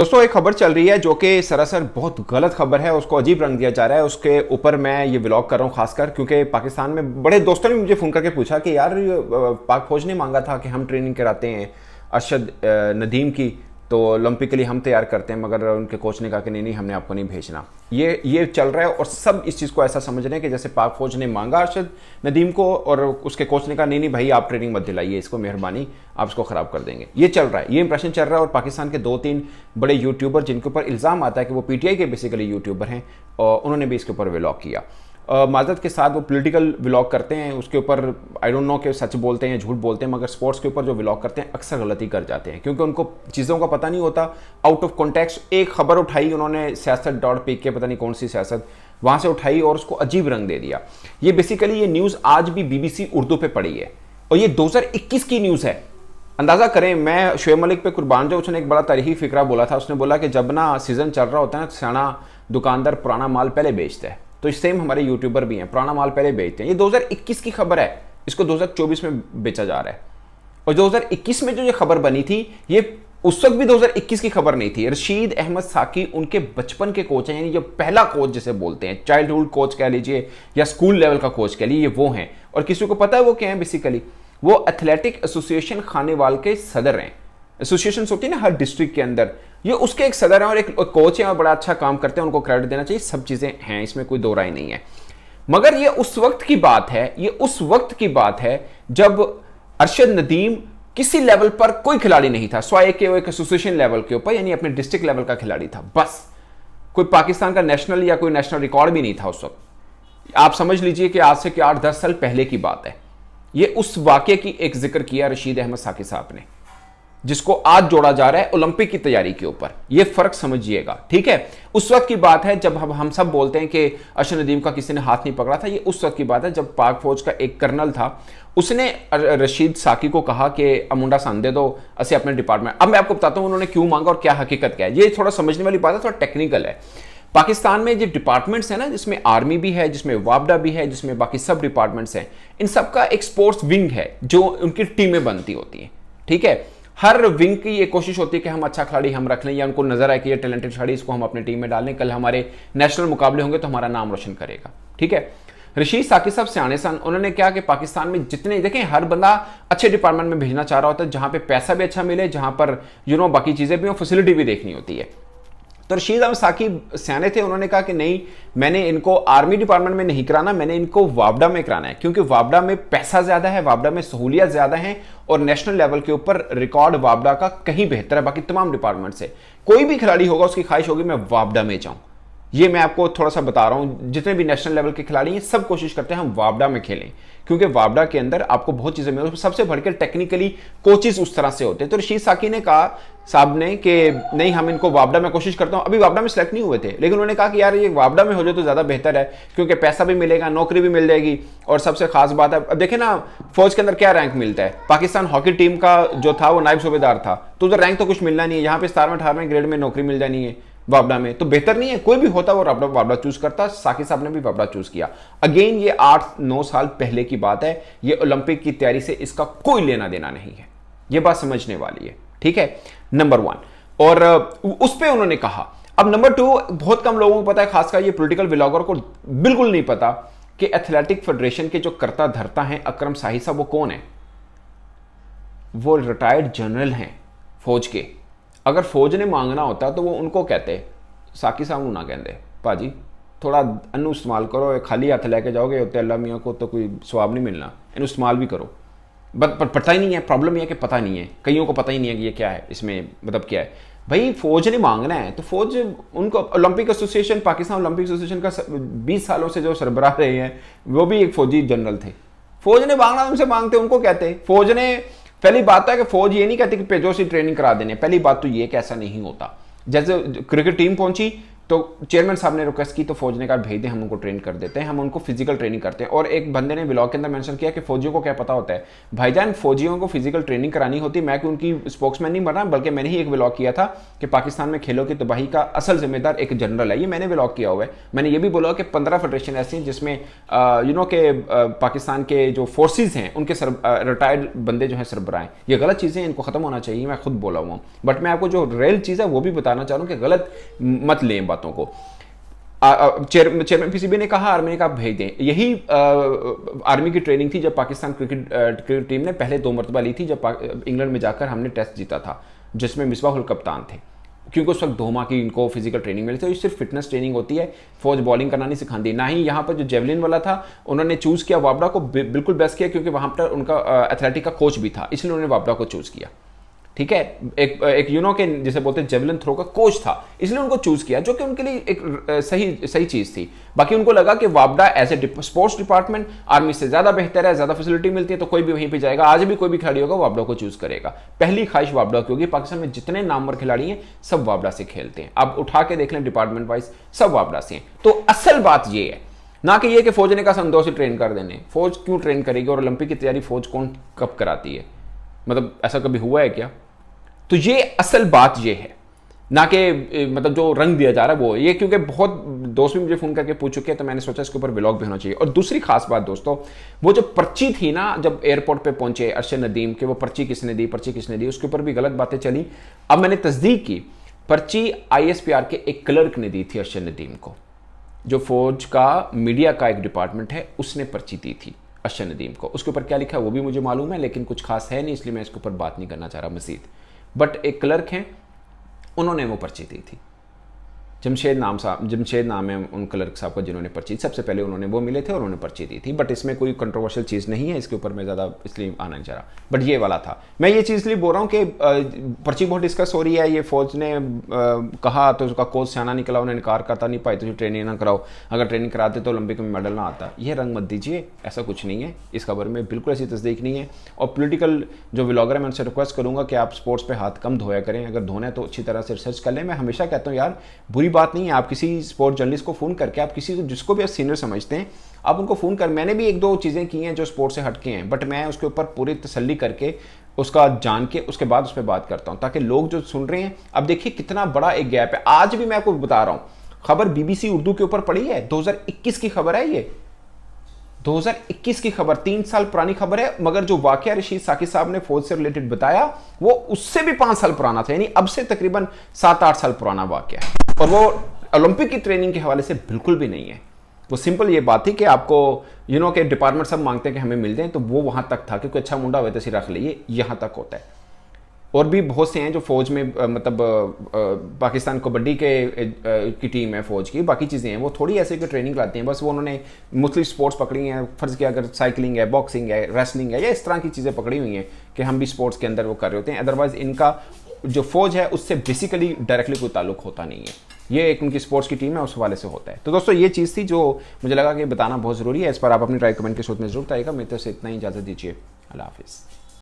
दोस्तों एक खबर चल रही है जो कि सरासर बहुत गलत खबर है, उसको अजीब रंग दिया जा रहा है। उसके ऊपर मैं ये व्लॉग कर रहा हूँ खासकर क्योंकि पाकिस्तान में बड़े दोस्तों ने मुझे फ़ोन करके पूछा कि यार पाक फौज ने मांगा था कि हम ट्रेनिंग कराते हैं अरशद नदीम की, तो ओलंपिक के लिए हम तैयार करते हैं, मगर उनके कोच ने कहा कि नहीं नहीं हमने आपको नहीं भेजना। ये चल रहा है और सब इस चीज़ को ऐसा समझ रहे हैं कि जैसे पाक फौज ने मांगा अरशद नदीम को और उसके कोच ने कहा नहीं नहीं भाई आप ट्रेनिंग मत दिलाइए इसको, मेहरबानी आप इसको ख़राब कर देंगे। ये चल रहा है, ये इंप्रेशन चल रहा है। और पाकिस्तान के 2-3 बड़े यूट्यूबर जिनके ऊपर इल्ज़ाम आता है कि वो पीटीआई के बेसिकली यूट्यूबर हैं, और उन्होंने भी इसके ऊपर व्लॉग किया। माजरत के साथ वो पॉलिटिकल व्लॉग करते हैं, उसके ऊपर आई डोंट नो कि सच बोलते हैं या झूठ बोलते हैं, मगर स्पोर्ट्स के ऊपर जो व्लॉग करते हैं अक्सर गलती कर जाते हैं क्योंकि उनको चीज़ों का पता नहीं होता। आउट ऑफ कॉन्टेक्स्ट एक खबर उठाई उन्होंने siyaset.pk पता नहीं कौन सी सियासत वहाँ से उठाई और उसको अजीब रंग दे दिया। ये बेसिकली ये न्यूज़ आज भी BBC उर्दू पे पड़ी है और ये 2021 की न्यूज़ है। अंदाज़ा करें, मैं शुएब मलिक पे कुर्बान जो उसने एक बड़ा तारीखी फिक्रा बोला था। उसने बोला कि जब ना सीज़न चल रहा होता है ना, सियाना दुकानदार पुराना माल पहले बेचता है, तो सेम हमारे यूट्यूबर भी हैं, पुराना माल पहले बेचते हैं। ये 2021 की खबर है, इसको 2024 में बेचा जा रहा है। और 2021 में जो ये खबर बनी थी, ये उस वक्त भी 2021 की खबर नहीं थी। रशीद अहमद साकी उनके बचपन के कोच हैं, यानी जो पहला कोच जिसे बोलते हैं, चाइल्डहुड कोच कह लीजिए या स्कूल लेवल का कोच कह लीजिए, ये वो हैं। और किसी को पता है वो क्या है? बेसिकली वो एथलेटिक एसोसिएशन खानेवाल के सदर हैं। एसोसिएशन होती है ना हर डिस्ट्रिक्ट के अंदर, ये उसके एक सदर हैं और एक कोच हैं और बड़ा अच्छा काम करते हैं, उनको क्रेडिट देना चाहिए। सब चीज़ें हैं, इसमें कोई दो राय नहीं है। मगर ये उस वक्त की बात है, ये उस वक्त की बात है जब अरशद नदीम किसी लेवल पर कोई खिलाड़ी नहीं था, स्वाय के वो एक एसोसिएशन लेवल के ऊपर, यानी अपने डिस्ट्रिक्ट लेवल का खिलाड़ी था बस। कोई पाकिस्तान का नेशनल या कोई नेशनल रिकॉर्ड भी नहीं था उस वक्त। आप समझ लीजिए कि आज से 8-10 साल पहले की बात है। ये उस वाक़े की एक जिक्र किया रशीद अहमद साकी साहब ने, जिसको आज जोड़ा जा रहा है ओलंपिक की तैयारी के ऊपर। यह फर्क समझिएगा, ठीक है। उस वक्त की बात है जब हम सब बोलते हैं कि अरशद नदीम का किसी ने हाथ नहीं पकड़ा था। ये उस वक्त की बात है जब पाक फौज का एक कर्नल था, उसने रशीद साकी को कहा कि अमुंडा सान दे दो असे अपने डिपार्टमेंट। अब मैं आपको बताता हूं उन्होंने क्यों मांगा और क्या हकीकत क्या है। ये थोड़ा समझने वाली बात है, थोड़ा टेक्निकल है। पाकिस्तान में जो डिपार्टमेंट्स हैं ना, जिसमें आर्मी भी है, जिसमें वापडा भी है, जिसमें बाकी सब डिपार्टमेंट्स हैं, इन सबका एक स्पोर्ट्स विंग है जो उनकी टीमें बनती होती हैं, ठीक है। हर विंग की ये कोशिश होती है कि हम अच्छा खिलाड़ी हम रख लें, या उनको नजर आए कि ये टैलेंटेड खिलाड़ी, इसको हम अपनी टीम में डालें, कल हमारे नेशनल मुकाबले होंगे तो हमारा नाम रोशन करेगा, ठीक है। रशीद साकी साहब सियाने सन, उन्होंने क्या कि पाकिस्तान में जितने, देखें हर बंदा अच्छे डिपार्टमेंट में भेजना चाह रहा होता है, जहां पे पैसा भी अच्छा मिले, जहां पर बाकी चीजें भी हो, फैसिलिटी भी देखनी होती है। तो रशीद अहमद साकी सियाने थे, उन्होंने कहा कि नहीं, मैंने इनको आर्मी डिपार्टमेंट में नहीं कराना, मैंने इनको वापडा में कराना है, क्योंकि वापडा में पैसा ज्यादा है, वापडा में सहूलियत ज्यादा है और नेशनल लेवल के ऊपर रिकॉर्ड वापडा का कहीं बेहतर है बाकी तमाम डिपार्टमेंट से। कोई भी खिलाड़ी होगा उसकी ख्वाहिश होगी मैं वापडा में जाऊं। ये मैं आपको थोड़ा सा बता रहा हूं, जितने भी नेशनल लेवल के खिलाड़ी हैं सब कोशिश करते हैं हम वापडा में खेलें, क्योंकि वापडा के अंदर आपको बहुत चीजें मिलें, सबसे बढ़कर टेक्निकली कोचेस उस तरह से होते हैं। तो रशीद साकी ने कहा साहब ने कि नहीं, हम इनको वापडा में कोशिश करता हूं। अभी वापडा में सेलेक्ट नहीं हुए थे, लेकिन उन्होंने कहा कि यार ये वापडा में हो जाए तो ज्यादा बेहतर है, क्योंकि पैसा भी मिलेगा, नौकरी भी मिल जाएगी, और सबसे खास बात है, अब देखे ना फौज के अंदर क्या रैंक मिलता है। पाकिस्तान हॉकी टीम का जो था वो नायब सूबेदार था, तो उधर रैंक तो कुछ मिलना नहीं है। यहाँ पे 17वें-18वें ग्रेड में नौकरी मिल जानी है वापडा में, तो बेहतर नहीं है? कोई भी होता वो वापडा चूज करता, साकी साहब ने भी वापडा चूज किया। अगेन ये 8-9 साल पहले की बात है, ये ओलंपिक की तैयारी से इसका कोई लेना देना नहीं है। ये बात समझने वाली है, ठीक है, नंबर 1। और उस पे उन्होंने कहा। अब नंबर 2, बहुत कम लोगों को पता है, खासकर ये पॉलिटिकल व्लॉगर को बिल्कुल नहीं पता कि एथलेटिक फेडरेशन के जो करता धरता है अकरम शाही साहब, वो कौन है? वो रिटायर्ड जनरल हैं फौज के। अगर फौज ने मांगना होता तो वो उनको कहते, साकी साहब ना कहते भाजी थोड़ा अनु इस्तेमाल करो, खाली हाथ लेके जाओगे होते अल्लाह मियाँ को तो कोई स्वाब नहीं मिलना, इन इस्तेमाल भी करो। पर पता ही नहीं है, प्रॉब्लम यह है कि पता नहीं है, कईयों को पता ही नहीं है कि ये क्या है, इसमें मतलब क्या है। भाई फौज ने मांगना है तो फौज उनको, Olympic association, Pakistan Olympic association का 20 सालों से जो सरबराह रहे हैं वो भी एक फौजी जनरल थे। फौज ने मांगना, उनसे मांगते, उनको कहते। फौज ने, पहली बात है कि फौज ये नहीं कहती कि भेजो सी ट्रेनिंग करा देने, पहली बात तो ये कि ऐसा नहीं होता। जैसे क्रिकेट टीम पहुंची तो चेयरमैन साहब ने रिक्वेस्ट की तो फौज ने कहा भेज दें, हम उनको ट्रेन कर देते हैं, हम उनको फिजिकल ट्रेनिंग करते हैं। और एक बंदे ने व्लॉग के अंदर मेंशन किया कि फौजियों को क्या पता होता है। भाईजान, फौजियों को फिजिकल ट्रेनिंग करानी होती, मैं कि उनकी स्पोक्समैन नहीं बना, बल्कि मैंने ही एक व्लॉग किया था कि पाकिस्तान में खेलों की तबाही का असल जिम्मेदार एक जनरल है। ये मैंने व्लॉग किया हुआ है। मैंने ये भी बोला कि 15 फेडरेशन ऐसी हैं जिसमें के पाकिस्तान के जो फोर्सेज हैं उनके रिटायर्ड बंदे जो हैं सरबराह हैं। ये गलत चीज़ें, इनको ख़त्म होना चाहिए, मैं खुद बोला हुआ हूँ। बट मैं आपको जो रियल चीज़ है वो भी बताना चाह रहा हूँ कि गलत मत लें बातों को। चेयरमैन पीसीबी ने कहा, आर्मी ने कहा भेज दें। यही आर्मी की ट्रेनिंग थी जब पाकिस्तान क्रिकेट टीम ने पहले 2 मरतबा ली थी, जब इंग्लैंड में जाकर हमने टेस्ट जीता था, जिसमें मिसबाहुल कप्तान थे। क्योंकि उस वक्त 2 माह की इनको फिजिकल ट्रेनिंग मिली थी। ये सिर्फ फिटनेस ट्रेनिंग होती है, फौज बॉलिंग करना नहीं सिखाती। ना ही यहाँ पर जो जेवलिन वाला था, उन्होंने चूज़ किया वाबड़ा को, बिल्कुल बेस्ट किया, क्योंकि वहाँ पर उनका एथलेटिक का कोच भी था, इसलिए उन्होंने वाबड़ा को चूज़ किया। ठीक है, एक के जैसे बोलते हैं जेवलिन थ्रो का कोच था, इसलिए उनको चूज किया, जो कि उनके लिए एक सही चीज थी। बाकी उनको लगा कि वाबडा as a sports department army से ज्यादा बेहतर है, ज्यादा फैसिलिटी मिलती है, तो कोई भी वहीं पे जाएगा। आज भी कोई भी खिलाड़ी होगा वाबडा को चूज करेगा। पहली ख्वाहिश वाबडा की होगी। पाकिस्तान में जितने नामवर खिलाड़ी हैं सब वाबडा से खेलते हैं। आप उठा के देख लें डिपार्टमेंट वाइज, सब वाबडा से हैं। तो असल बात ये है, ना कि ये कि फौज ने कहा संदोष ट्रेन कर देने। फौज क्यों ट्रेन करेगी? और ओलंपिक की तैयारी फौज कौन कब कराती है? मतलब ऐसा कभी हुआ है क्या? तो ये असल बात ये है, ना कि मतलब जो रंग दिया जा रहा है वो ये। क्योंकि बहुत दोस्त भी मुझे फोन करके पूछ चुके हैं, तो मैंने सोचा इसके ऊपर व्लॉग भी होना चाहिए। और दूसरी खास बात दोस्तों, वो जो पर्ची थी ना, जब एयरपोर्ट पे पहुंचे अरशद नदीम के, वो पर्ची किसने दी, उसके ऊपर भी गलत बातें चली। अब मैंने तस्दीक की, पर्ची ISPR के एक क्लर्क ने दी थी अरशद नदीम को, जो फौज का मीडिया का एक डिपार्टमेंट है, उसने पर्ची दी थी अरशद नदीम को। उसके ऊपर क्या लिखा है वो भी मुझे मालूम है, लेकिन कुछ खास है नहीं, इसलिए मैं इसके ऊपर बात नहीं करना चाह रहा मजीद। बट एक क्लर्क हैं, उन्होंने वो पर्ची दी थी। जमशेद नाम है उन क्लर्क साहब का जिन्होंने पर्ची, सबसे पहले उन्होंने वो मिले थे और उन्होंने पर्ची दी थी। बट इसमें कोई कंट्रोवर्शियल चीज़ नहीं है, इसके ऊपर मैं ज़्यादा इसलिए आना नहीं चाह रहा। बट ये वाला था। मैं ये चीज़ इसलिए बोल रहा हूँ कि पर्ची बहुत डिस्कस हो रही है। ये फौज ने कहा तो उसका कोच सियाना निकला, उन्होंने इनकार करता नहीं, भाई तुझे ट्रेनिंग ना कराओ, अगर ट्रेनिंग कराते तो ओलंपिक में मेडल ना आता। ये रंग मत दीजिए, ऐसा कुछ नहीं है, इस खबर में बिल्कुल ऐसी तस्दीक नहीं है। और पोलिटिकल जो व्लॉगर है, मैं उनसे रिक्वेस्ट करूँगा कि आप स्पोर्ट्स पर हाथ कम धोया करें। अगर धोना है तो अच्छी तरह से रिसर्च कर लें। मैं हमेशा कहता हूँ यार, बुरी बात नहीं है, आप किसी स्पोर्ट जर्नलिस्ट को फ़ोन करके, आप किसी जिसको भी आप सीनियर समझते हैं, आप उनको फ़ोन कर। मैंने भी 1-2 चीज़ें की हैं जो स्पोर्ट से हटके हैं, बट मैं उसके ऊपर पूरी तसल्ली करके, उसका जान के, उसके बाद उस पर बात करता हूं, ताकि लोग जो सुन रहे हैं, अब देखिए कितना बड़ा एक गैप है। आज भी मैं आपको बता रहा हूं, खबर BBC उर्दू के ऊपर पड़ी है, 2021 की खबर है ये, 2021 की खबर, 3 साल पुरानी खबर है। मगर जो वाकया रशीद साकिब साहब ने फौज से रिलेटेड बताया, वो उससे भी 5 साल पुराना था, यानी अब से तकरीबन 7-8 साल पुराना वाकया है। और वो ओलंपिक की ट्रेनिंग के हवाले से बिल्कुल भी नहीं है। वो सिंपल ये बात थी कि आपको के डिपार्टमेंट सब मांगते हैं कि हमें मिल जाए, तो वो वहां तक था, क्योंकि अच्छा मुंडा हुआ तो रख लिए, यहां तक होता है। और भी बहुत से हैं जो फौज में मतलब पाकिस्तान कबड्डी की टीम है फौज की, बाकी चीज़ें हैं, वो थोड़ी ऐसे की ट्रेनिंग लाती हैं। बस वो उन्होंने मुख्तलिफ स्पोर्ट्स पकड़ी हैं, फ़र्ज़ किया अगर साइकिलिंग है, बॉक्सिंग है, रेसलिंग है, या इस तरह की चीज़ें पकड़ी हुई हैं कि हम भी स्पोर्ट्स के अंदर वो कर रहे होते हैं। अदरवाइज़ इनका जो फौज है उससे बेसिकली डायरेक्टली कोई ताल्लुक होता नहीं है। ये एक उनकी स्पोर्ट्स की टीम है, उस हवाले से होता है। तो दोस्तों ये चीज़ थी जो मुझे लगा कि बताना बहुत ज़रूरी है। इस पर आप अपनी राय कमेंट के शोध में जरूर आएगा। मेरे तरफ से इतना ही, इजाज़त दीजिए, अल्लाह हाफिज़।